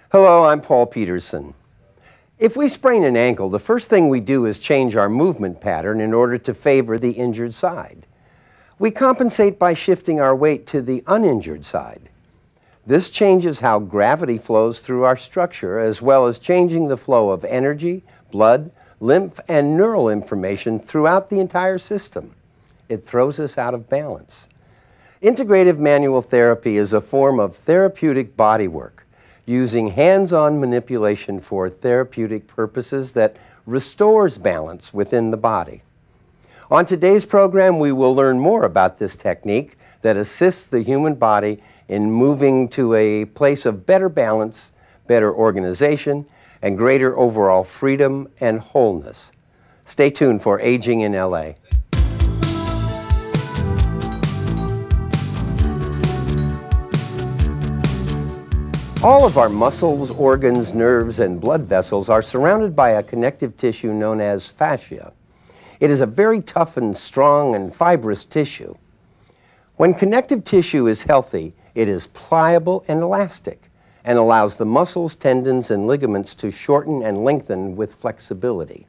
Hello, I'm Paul Peterson. If we sprain an ankle, the first thing we do is change our movement pattern in order to favor the injured side. We compensate by shifting our weight to the uninjured side. This changes how gravity flows through our structure, as well as changing the flow of energy, blood, lymph, and neural information throughout the entire system. It throws us out of balance. Integrative manual therapy is a form of therapeutic bodywork, using hands-on manipulation for therapeutic purposes that restores balance within the body. On today's program, we will learn more about this technique that assists the human body in moving to a place of better balance, better organization, and greater overall freedom and wholeness. Stay tuned for Aging in LA. All of our muscles, organs, nerves, and blood vessels are surrounded by a connective tissue known as fascia. It is a very tough and strong and fibrous tissue. When connective tissue is healthy, it is pliable and elastic and allows the muscles, tendons, and ligaments to shorten and lengthen with flexibility.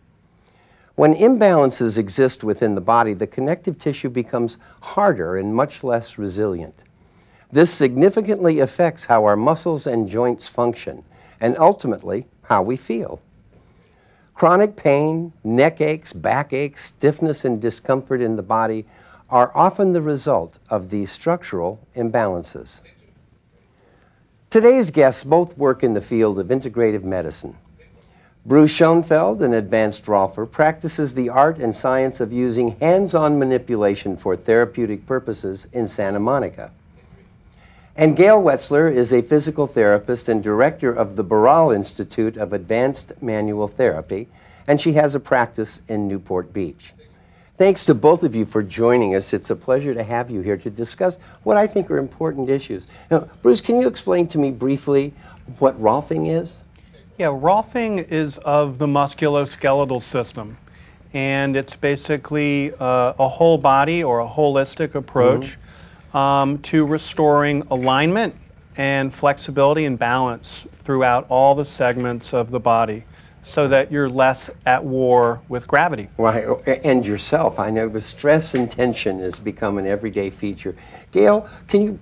When imbalances exist within the body, the connective tissue becomes harder and much less resilient. This significantly affects how our muscles and joints function, and ultimately, how we feel. Chronic pain, neck aches, back aches, stiffness, and discomfort in the body are often the result of these structural imbalances. Today's guests both work in the field of integrative medicine. Bruce Schonfeld, an Advanced Rolfer, practices the art and science of using hands-on manipulation for therapeutic purposes in Santa Monica. And Gail Wetzler is a physical therapist and director of the Barral Institute of Advanced Manual Therapy, and she has a practice in Newport Beach. Thanks to both of you for joining us. It's a pleasure to have you here to discuss what I think are important issues. Now, Bruce, can you explain to me briefly what Rolfing is? Yeah, Rolfing is of the musculoskeletal system, and it's basically a whole body or a holistic approach to restoring alignment and flexibility and balance throughout all the segments of the body so that you're less at war with gravity. Right, and yourself. I know the stress and tension has become an everyday feature. Gail, can you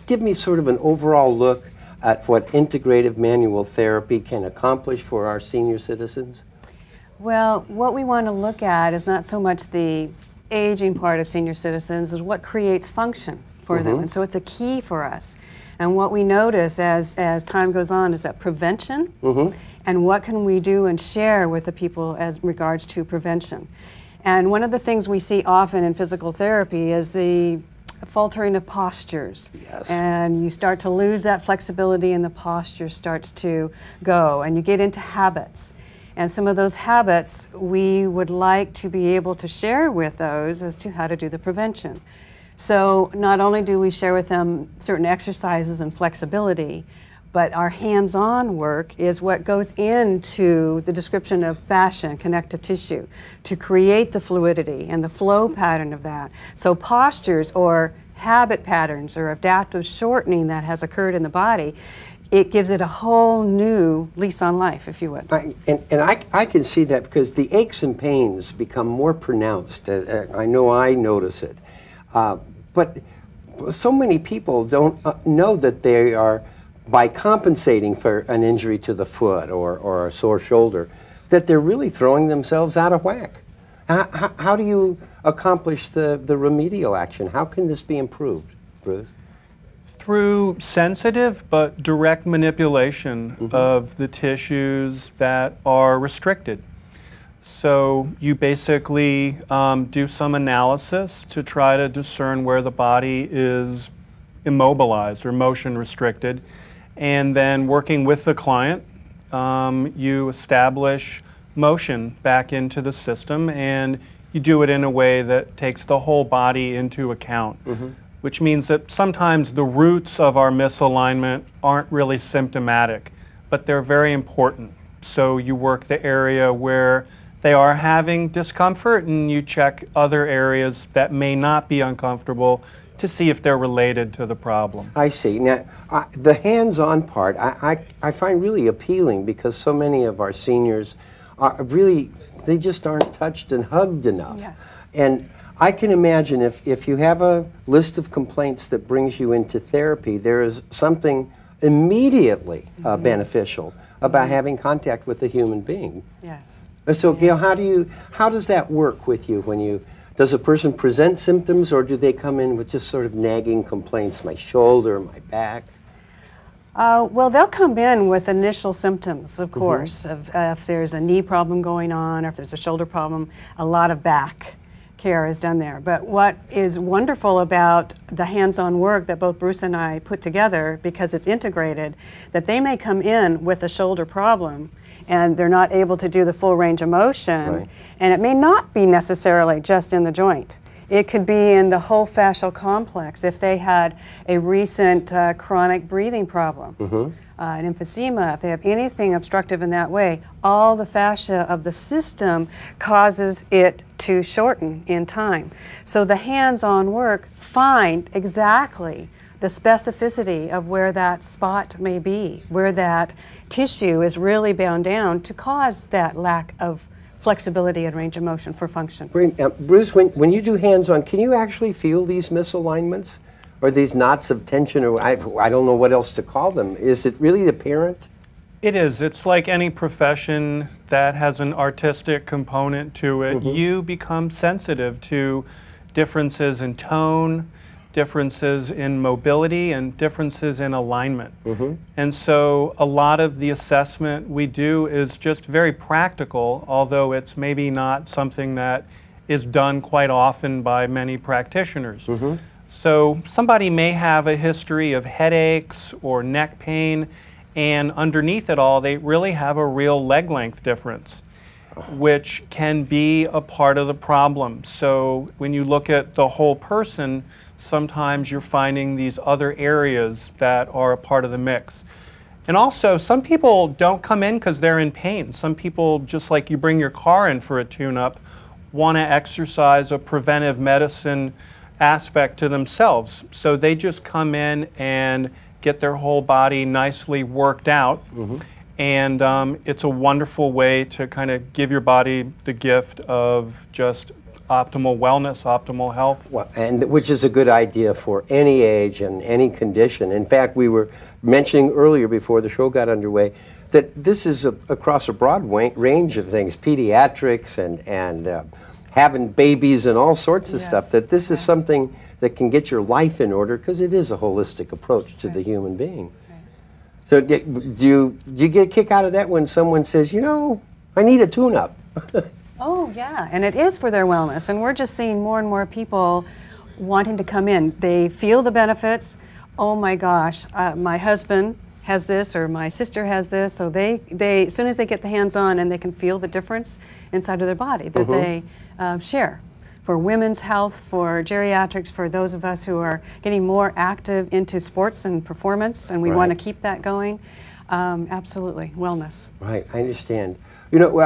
give me sort of an overall look at what integrative manual therapy can accomplish for our senior citizens? Well, what we want to look at is not so much the aging part of senior citizens, is what creates function for them. And so it's a key for us. And what we notice as time goes on is that prevention and what can we do and share with the people as regards to prevention. And one of the things we see often in physical therapy is the faltering of postures. Yes. And you start to lose that flexibility and the posture starts to go and you get into habits. And some of those habits we would like to be able to share with those as to how to do the prevention. So not only do we share with them certain exercises and flexibility, but our hands-on work is what goes into the description of fascia and connective tissue to create the fluidity and the flow pattern of that. So postures or habit patterns or adaptive shortening that has occurred in the body, it gives it a whole new lease on life, if you would. I can see that because the aches and pains become more pronounced. I know I notice it. But so many people don't know that they are, by compensating for an injury to the foot or a sore shoulder, that they're really throwing themselves out of whack. How do you accomplish the remedial action? How can this be improved, Bruce? Through sensitive but direct manipulation of the tissues that are restricted. So you basically do some analysis to try to discern where the body is immobilized or motion restricted, and then working with the client, you establish motion back into the system, and you do it in a way that takes the whole body into account. Which means that sometimes the roots of our misalignment aren't really symptomatic, but they're very important. So you work the area where they are having discomfort and you check other areas that may not be uncomfortable to see if they're related to the problem. I see. Now, the hands-on part I find really appealing because so many of our seniors are really, they just aren't touched and hugged enough. Yes. And I can imagine if you have a list of complaints that brings you into therapy, there is something immediately beneficial about having contact with a human being. Yes. So Gail, how does that work with you when you, does a person present symptoms or do they come in with just sort of nagging complaints, my shoulder, my back? Well, they'll come in with initial symptoms, of course, of, if there's a knee problem going on or if there's a shoulder problem, a lot of back care is done there. But what is wonderful about the hands-on work that both Bruce and I put together, because it's integrated, that they may come in with a shoulder problem and they're not able to do the full range of motion, Right. and it may not be necessarily just in the joint. It could be in the whole fascial complex if they had a recent chronic breathing problem, an emphysema, if they have anything obstructive in that way, all the fascia of the system causes it to shorten in time. So the hands-on work find exactly the specificity of where that spot may be, where that tissue is really bound down to cause that lack of flexibility and range of motion for function. Bruce, when you do hands-on, can you actually feel these misalignments or these knots of tension, or I don't know what else to call them? Is it really apparent? It is. It's like any profession that has an artistic component to it. You become sensitive to differences in tone, differences in mobility, and differences in alignment. And so a lot of the assessment we do is just very practical, although it's maybe not something that is done quite often by many practitioners. So somebody may have a history of headaches or neck pain, and underneath it all, they really have a real leg length difference, which can be a part of the problem. So when you look at the whole person, sometimes you're finding these other areas that are a part of the mix. And also, some people don't come in because they're in pain. Some people, just like you bring your car in for a tune-up, want to exercise a preventive medicine aspect to themselves. So they just come in and get their whole body nicely worked out. And it's a wonderful way to kind of give your body the gift of just optimal wellness, optimal health. Well, and which is a good idea for any age and any condition. In fact, we were mentioning earlier before the show got underway that this is across a broad range of things, pediatrics and having babies and all sorts of stuff, that this is something that can get your life in order because it is a holistic approach to the human being. So do you get a kick out of that when someone says, you know, I need a tune-up? Oh yeah, and it is for their wellness, and we're just seeing more and more people wanting to come in. They feel the benefits. Oh my gosh, my husband has this, or my sister has this, so they as soon as they get the hands-on and they can feel the difference inside of their body that they share. For women's health, for geriatrics, for those of us who are getting more active into sports and performance, and we want to keep that going, absolutely, wellness. Right, I understand. You know,